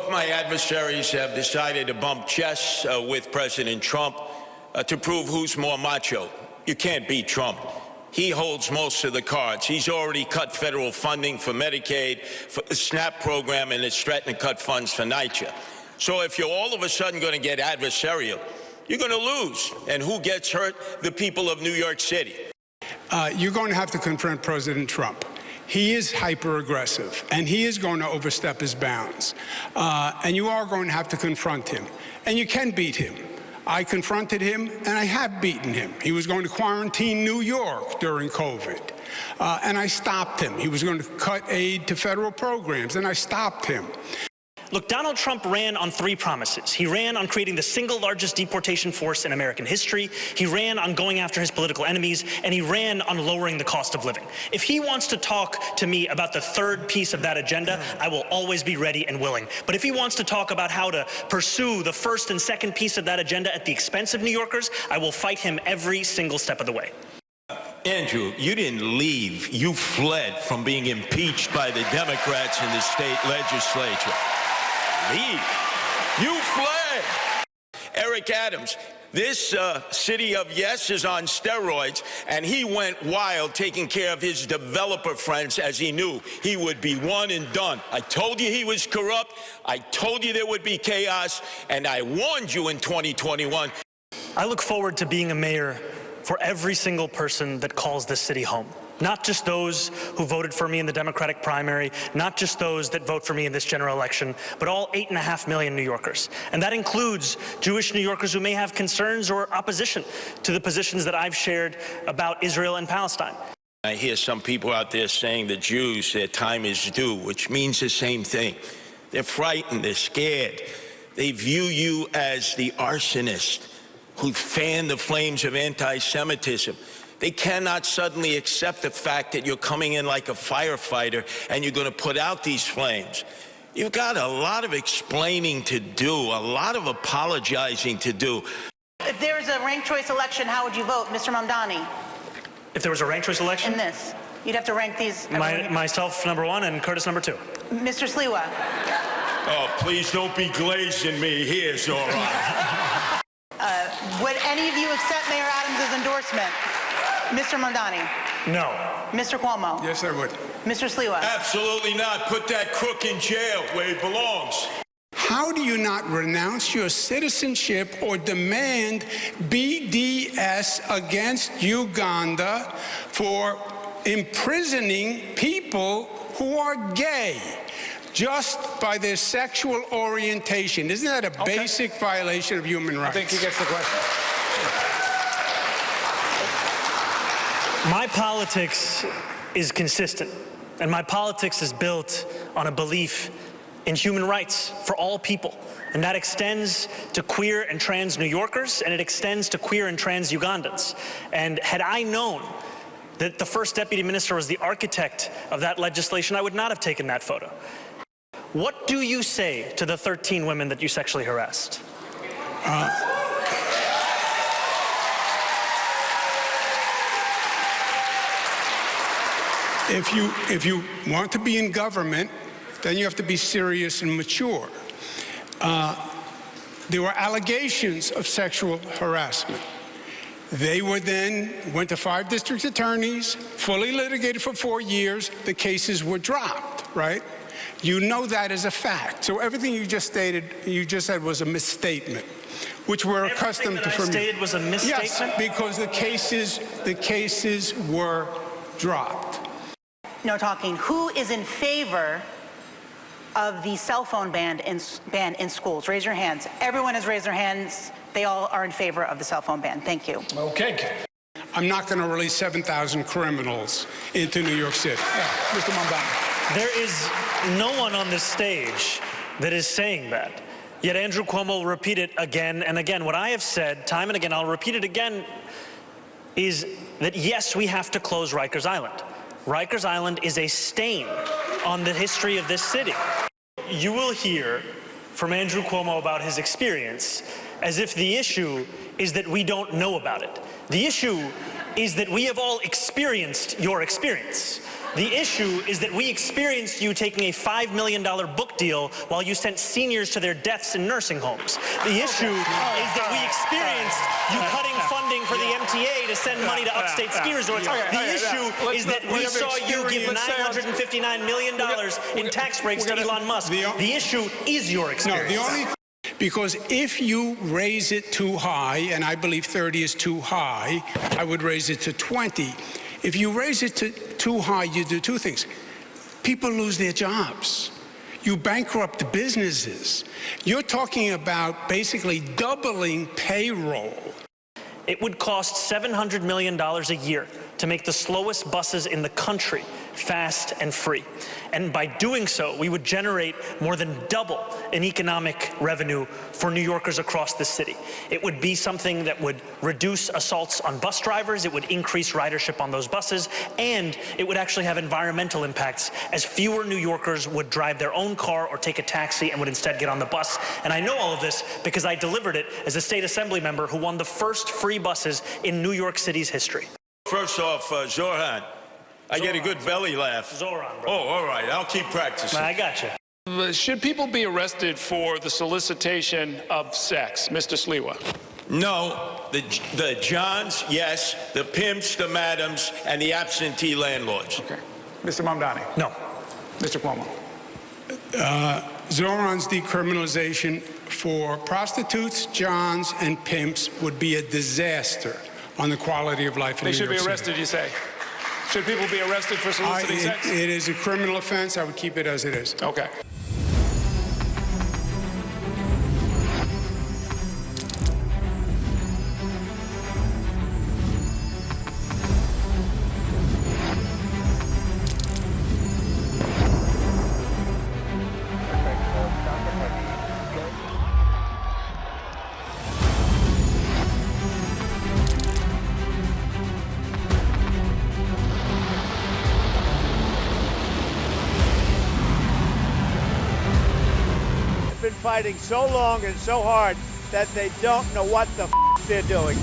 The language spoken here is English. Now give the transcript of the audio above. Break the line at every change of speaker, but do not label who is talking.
Both my adversaries have decided to bump chests with President Trump to prove who's more macho. You can't beat Trump. He holds most of the cards. He's already cut federal funding for Medicaid, for the SNAP program, and is threatening to cut funds for NYCHA. So if you're all of a sudden going to get adversarial, you're going to lose. And who gets hurt? The people of New York City.
You're going to have to confront President Trump. He is hyper-aggressive, and he is going to overstep his bounds. And you are going to have to confront him. And you can beat him. I confronted him, and I have beaten him. He was going to quarantine New York during COVID, and I stopped him. He was going to cut aid to federal programs, and I stopped him.
Look, Donald Trump ran on 3 promises. He ran on creating the single largest deportation force in American history. He ran on going after his political enemies, and he ran on lowering the cost of living. If he wants to talk to me about the 3rd piece of that agenda, I will always be ready and willing. But if he wants to talk about how to pursue the 1st and 2nd piece of that agenda at the expense of New Yorkers, I will fight him every single step of the way.
Andrew, you didn't leave. You fled from being impeached by the Democrats in the state legislature. Leave. You fled. Eric Adams, this city of yes is on steroids, and he went wild taking care of his developer friends as he knew he would be one and done. I told you he was corrupt. I told you there would be chaos, and I warned you in 2021.
I look forward to being a mayor for every single person that calls this city home. Not just those who voted for me in the Democratic primary, not just those that vote for me in this general election, but all 8.5 million New Yorkers. And that includes Jewish New Yorkers who may have concerns or opposition to the positions that I've shared about Israel and Palestine.
I hear some people out there saying the Jews, their time is due, which means the same thing. They're frightened, they're scared. They view you as the arsonist who fanned the flames of anti-Semitism. They cannot suddenly accept the fact that you're coming in like a firefighter and you're going to put out these flames. You've got a lot of explaining to do, a lot of apologizing to do.
If there was a ranked choice election, how would you vote, Mr. Mamdani?
If there was a ranked choice election?
In this. You'd have to rank these.
Myself, number 1, and Curtis, number 2.
Mr. Sliwa.
Oh, please don't be glazing me here, Zohran.
Would any of you accept Mayor Adams' endorsement? Mr. Mamdani?
No.
Mr. Cuomo?
Yes, I would.
Mr. Sliwa?
Absolutely not. Put that crook in jail where he belongs.
How do you not renounce your citizenship or demand BDS against Uganda for imprisoning people who are gay just by their sexual orientation? Isn't that a basic violation of human rights?
I think he gets the question.
My politics is consistent, and my politics is built on a belief in human rights for all people. And that extends to queer and trans New Yorkers, and it extends to queer and trans Ugandans. And had I known that the first deputy minister was the architect of that legislation, I would not have taken that photo. What do you say to the 13 women that you sexually harassed?
If you want to be in government, then you have to be serious and mature. There were allegations of sexual harassment. They were then went to 5 district attorneys, fully litigated for 4 years. The cases were dropped, right? You know that as a fact. So everything you just stated, you just said was a misstatement, which we're accustomed to from you.
Everything that I stated was a misstatement?
Yes, because the cases were dropped.
No talking. Who is in favor of the cell phone ban in schools? Raise your hands. Everyone has raised their hands. They all are in favor of the cell phone ban. Thank you.
Okay.
I'm not going to release 7,000 criminals into New York City.
Mr. Mamdani.
There is no one on this stage that is saying that. Yet Andrew Cuomo will repeat it again and again. What I have said time and again, I'll repeat it again, is that yes, we have to close Rikers Island. Rikers Island is a stain on the history of this city. You will hear from Andrew Cuomo about his experience as if the issue is that we don't know about it. The issue is that we have all experienced your experience. The issue is that we experienced you taking a $5 million book deal while you sent seniors to their deaths in nursing homes. The issue is that we experienced you cutting funding for the MTA to send money to upstate ski resorts. The issue is that we saw you give $959 million in tax breaks to Elon Musk. The issue is your experience.
Because if you raise it too high, and I believe 30 is too high, I would raise it to 20. If you raise it to too high, you do two things. People lose their jobs. You bankrupt businesses. You're talking about basically doubling payroll.
It would cost $700 million a year to make the slowest buses in the country fast and free. And by doing so, we would generate more than double in economic revenue for New Yorkers across the city. It would be something that would reduce assaults on bus drivers, it would increase ridership on those buses, and it would actually have environmental impacts, as fewer New Yorkers would drive their own car or take a taxi and would instead get on the bus. And I know all of this because I delivered it as a state assembly member who won the first free buses in New York City's history.
First off, Zohran, I get a good belly laugh.
Zohran, bro.
Oh, all right. I'll keep practicing.
I got you.
Should people be arrested for the solicitation of sex, Mr. Sliwa?
No. The Johns, yes. The pimps, the madams, and the absentee landlords.
Okay. Mr. Mamdani.
No.
Mr. Cuomo.
Zohran's decriminalization for prostitutes, Johns, and pimps would be a disaster on the quality of life in New York City.
They should be arrested, you say? Should people be arrested for soliciting sex?
It is a criminal offense. I would keep it as it is.
Okay.
Been fighting so long and so hard that they don't know what the they're doing.